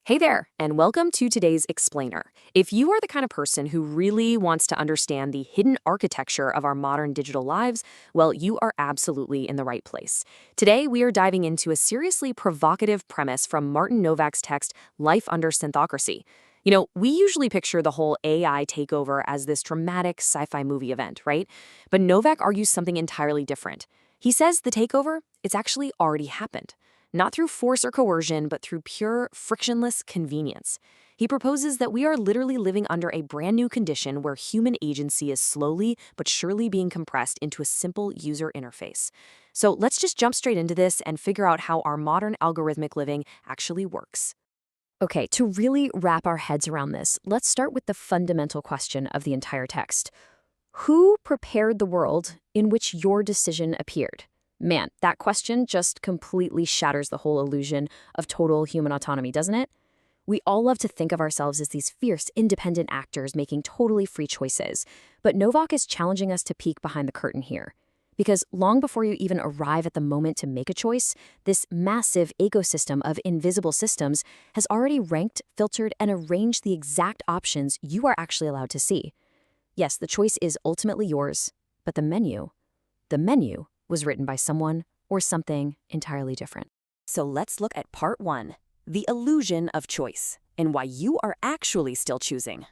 Hey there, and welcome to today's Explainer. If you are the kind of person who really wants to understand the hidden architecture of our modern digital lives, well, you are absolutely in the right place. Today, we are diving into a seriously provocative premise from Martin Novak's text, Life Under Synthocracy. We usually picture the whole AI takeover as this dramatic sci-fi movie event, right? But Novak argues something entirely different. He says the takeover, it's actually already happened. Not through force or coercion, but through pure, frictionless convenience. He proposes that we are literally living under a brand new condition where human agency is slowly but surely being compressed into a simple user interface. So let's just jump straight into this and figure out how our modern algorithmic living actually works. Okay, to really wrap our heads around this, let's start with the fundamental question of the entire text. Who prepared the world in which your decision appeared? Man, that question just completely shatters the whole illusion of total human autonomy, doesn't it? We all love to think of ourselves as these fierce, independent actors making totally free choices. But Novak is challenging us to peek behind the curtain here. Because long before you even arrive at the moment to make a choice, this massive ecosystem of invisible systems has already ranked, filtered, and arranged the exact options you are actually allowed to see. Yes, the choice is ultimately yours, but the menu was written by someone or something entirely different. So let's look at part one, the illusion of choice, and why you are actually still choosing.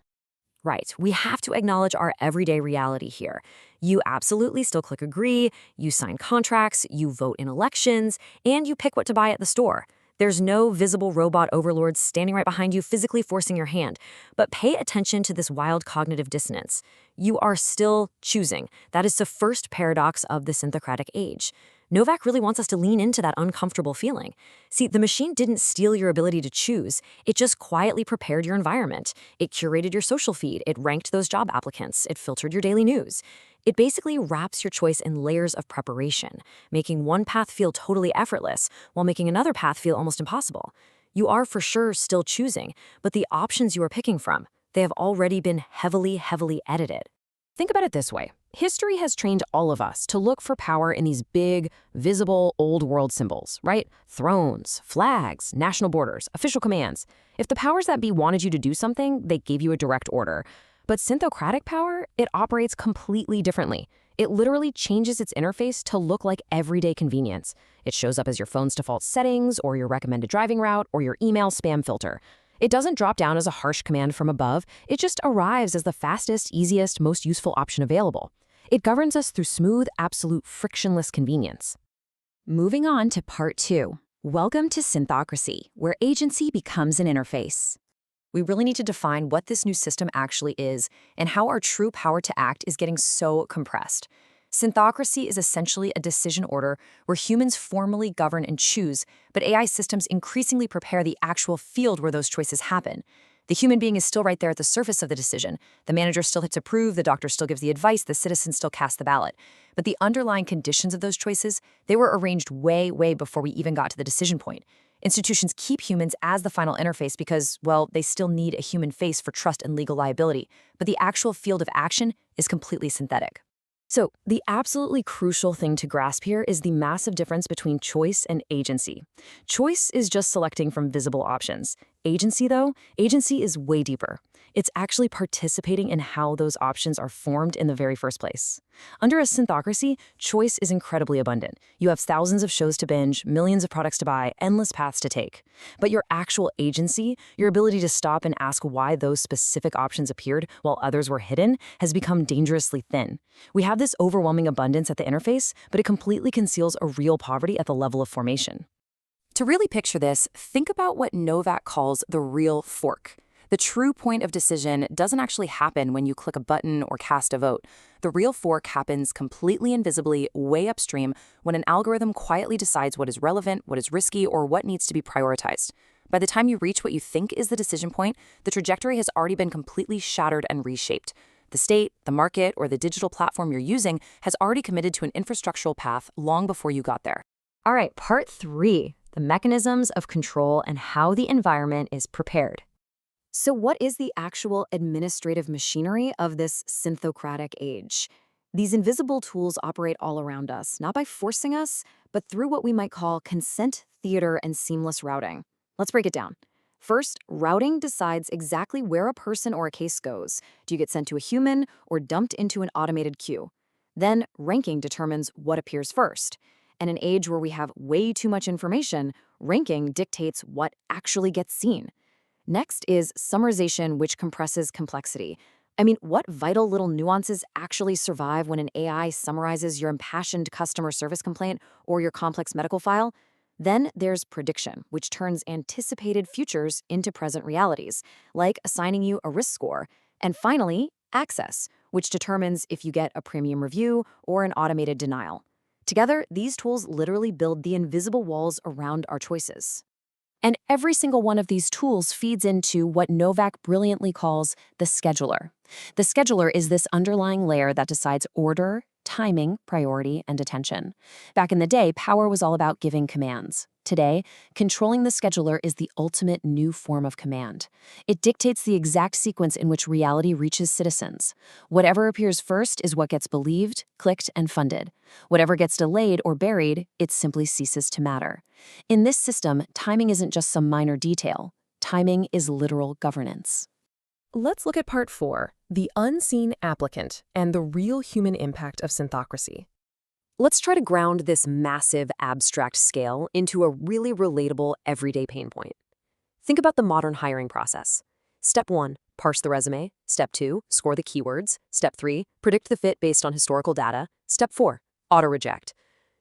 Right, we have to acknowledge our everyday reality here. You absolutely still click agree, you sign contracts, you vote in elections, and you pick what to buy at the store. There's no visible robot overlord standing right behind you physically forcing your hand. But pay attention to this wild cognitive dissonance. You are still choosing. That is the first paradox of the synthocratic age. Novak really wants us to lean into that uncomfortable feeling. See, the machine didn't steal your ability to choose. It just quietly prepared your environment. It curated your social feed. It ranked those job applicants. It filtered your daily news. It basically wraps your choice in layers of preparation, making one path feel totally effortless while making another path feel almost impossible. You are for sure still choosing, but the options you are picking from, they have already been heavily edited. Think about it this way. History has trained all of us to look for power in these big, visible, old-world symbols, right? Thrones, flags, national borders, official commands. If the powers that be wanted you to do something, they gave you a direct order. But synthocratic power, it operates completely differently. It literally changes its interface to look like everyday convenience. It shows up as your phone's default settings, or your recommended driving route, or your email spam filter. It doesn't drop down as a harsh command from above. It just arrives as the fastest, easiest, most useful option available. It governs us through smooth, absolute, frictionless convenience. Moving on to part two. Welcome to Synthocracy, where agency becomes an interface. We really need to define what this new system actually is and how our true power to act is getting so compressed. Synthocracy is essentially a decision order where humans formally govern and choose, but AI systems increasingly prepare the actual field where those choices happen. The human being is still right there at the surface of the decision. The manager still hits approve, the doctor still gives the advice, the citizen still casts the ballot. But the underlying conditions of those choices, they were arranged way before we even got to the decision point. Institutions keep humans as the final interface because, well, they still need a human face for trust and legal liability, but the actual field of action is completely synthetic. So, the absolutely crucial thing to grasp here is the massive difference between choice and agency. Choice is just selecting from visible options. Agency, though, agency is way deeper. It's actually participating in how those options are formed in the very first place. Under a synthocracy, choice is incredibly abundant. You have thousands of shows to binge, millions of products to buy, endless paths to take. But your actual agency, your ability to stop and ask why those specific options appeared while others were hidden, has become dangerously thin. We have this overwhelming abundance at the interface, but it completely conceals a real poverty at the level of formation. To really picture this, think about what Novak calls the real fork. The true point of decision doesn't actually happen when you click a button or cast a vote. The real fork happens completely invisibly, way upstream, when an algorithm quietly decides what is relevant, what is risky, or what needs to be prioritized. By the time you reach what you think is the decision point, the trajectory has already been completely shattered and reshaped. The state, the market, or the digital platform you're using has already committed to an infrastructural path long before you got there. All right, part three, the mechanisms of control and how the environment is prepared. So what is the actual administrative machinery of this synthocratic age? These invisible tools operate all around us, not by forcing us, but through what we might call consent theater and seamless routing. Let's break it down. First, routing decides exactly where a person or a case goes. Do you get sent to a human or dumped into an automated queue? Then, ranking determines what appears first. In an age where we have way too much information, ranking dictates what actually gets seen. Next is summarization, which compresses complexity. I mean, what vital little nuances actually survive when an AI summarizes your impassioned customer service complaint or your complex medical file? Then there's prediction, which turns anticipated futures into present realities, like assigning you a risk score. And finally, access, which determines if you get a premium review or an automated denial. Together, these tools literally build the invisible walls around our choices. And every single one of these tools feeds into what Novak brilliantly calls the scheduler. The scheduler is this underlying layer that decides order, timing, priority, and attention. Back in the day, power was all about giving commands. Today, controlling the scheduler is the ultimate new form of command. It dictates the exact sequence in which reality reaches citizens. Whatever appears first is what gets believed, clicked, and funded. Whatever gets delayed or buried, it simply ceases to matter. In this system, timing isn't just some minor detail. Timing is literal governance. Let's look at part 4, the unseen applicant and the real human impact of synthocracy. Let's try to ground this massive abstract scale into a really relatable everyday pain point. Think about the modern hiring process. Step 1, parse the resume. Step 2, score the keywords. Step 3, predict the fit based on historical data. Step 4, auto-reject.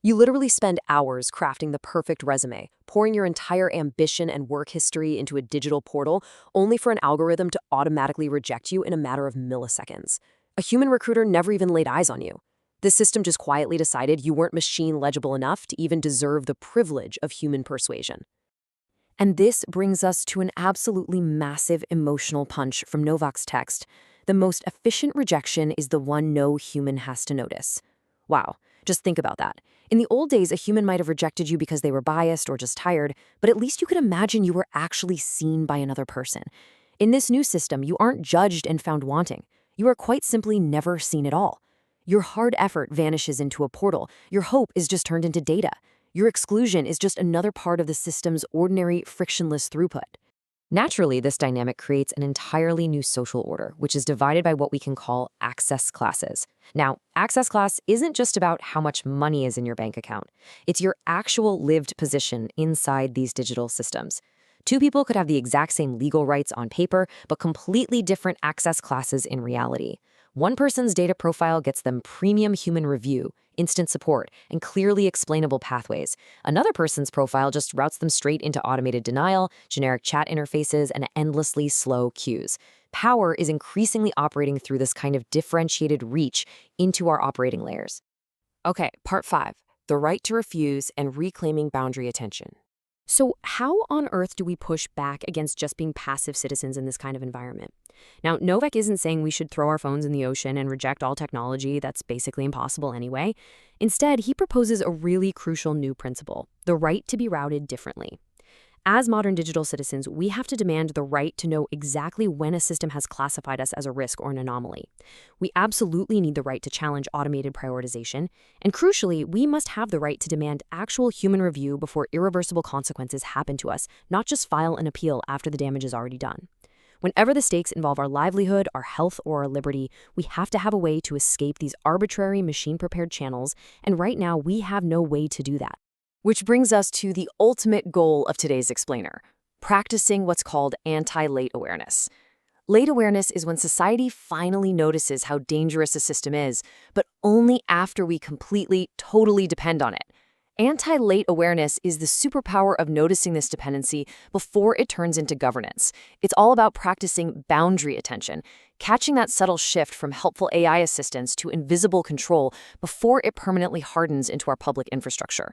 You literally spend hours crafting the perfect resume, pouring your entire ambition and work history into a digital portal, only for an algorithm to automatically reject you in a matter of milliseconds. A human recruiter never even laid eyes on you. This system just quietly decided you weren't machine legible enough to even deserve the privilege of human persuasion. And this brings us to an absolutely massive emotional punch from Novak's text. The most efficient rejection is the one no human has to notice. Wow, just think about that. In the old days, a human might have rejected you because they were biased or just tired, but at least you could imagine you were actually seen by another person. In this new system, you aren't judged and found wanting. You are quite simply never seen at all. Your hard effort vanishes into a portal. Your hope is just turned into data. Your exclusion is just another part of the system's ordinary, frictionless throughput. Naturally, this dynamic creates an entirely new social order, which is divided by what we can call access classes. Now, access class isn't just about how much money is in your bank account. It's your actual lived position inside these digital systems. Two people could have the exact same legal rights on paper, but completely different access classes in reality. One person's data profile gets them premium human review, instant support, and clearly explainable pathways. Another person's profile just routes them straight into automated denial, generic chat interfaces, and endlessly slow queues. Power is increasingly operating through this kind of differentiated reach into our operating layers. Okay, part 5, the right to refuse and reclaiming boundary attention. So how on earth do we push back against just being passive citizens in this kind of environment? Now, Novak isn't saying we should throw our phones in the ocean and reject all technology. That's basically impossible anyway. Instead, he proposes a really crucial new principle, the right to be routed differently. As modern digital citizens, we have to demand the right to know exactly when a system has classified us as a risk or an anomaly. We absolutely need the right to challenge automated prioritization, and crucially, we must have the right to demand actual human review before irreversible consequences happen to us, not just file an appeal after the damage is already done. Whenever the stakes involve our livelihood, our health, or our liberty, we have to have a way to escape these arbitrary machine-prepared channels, and right now we have no way to do that. Which brings us to the ultimate goal of today's explainer, practicing what's called anti-late awareness. Late awareness is when society finally notices how dangerous a system is, but only after we completely, totally depend on it. Anti-late awareness is the superpower of noticing this dependency before it turns into governance. It's all about practicing boundary attention, catching that subtle shift from helpful AI assistance to invisible control before it permanently hardens into our public infrastructure.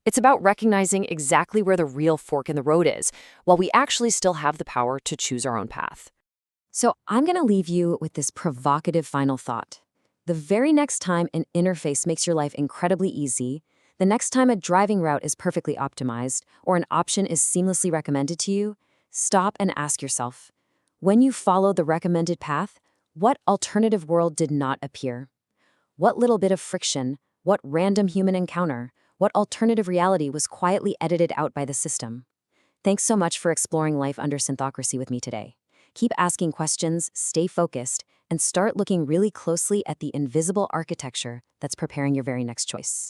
It's about recognizing exactly where the real fork in the road is, while we actually still have the power to choose our own path. So I'm going to leave you with this provocative final thought. The very next time an interface makes your life incredibly easy, the next time a driving route is perfectly optimized, or an option is seamlessly recommended to you, stop and ask yourself, when you followed the recommended path, what alternative world did not appear? What little bit of friction, what random human encounter, what alternative reality was quietly edited out by the system? Thanks so much for exploring life under Synthocracy with me today. Keep asking questions, stay focused, and start looking really closely at the invisible architecture that's preparing your very next choice.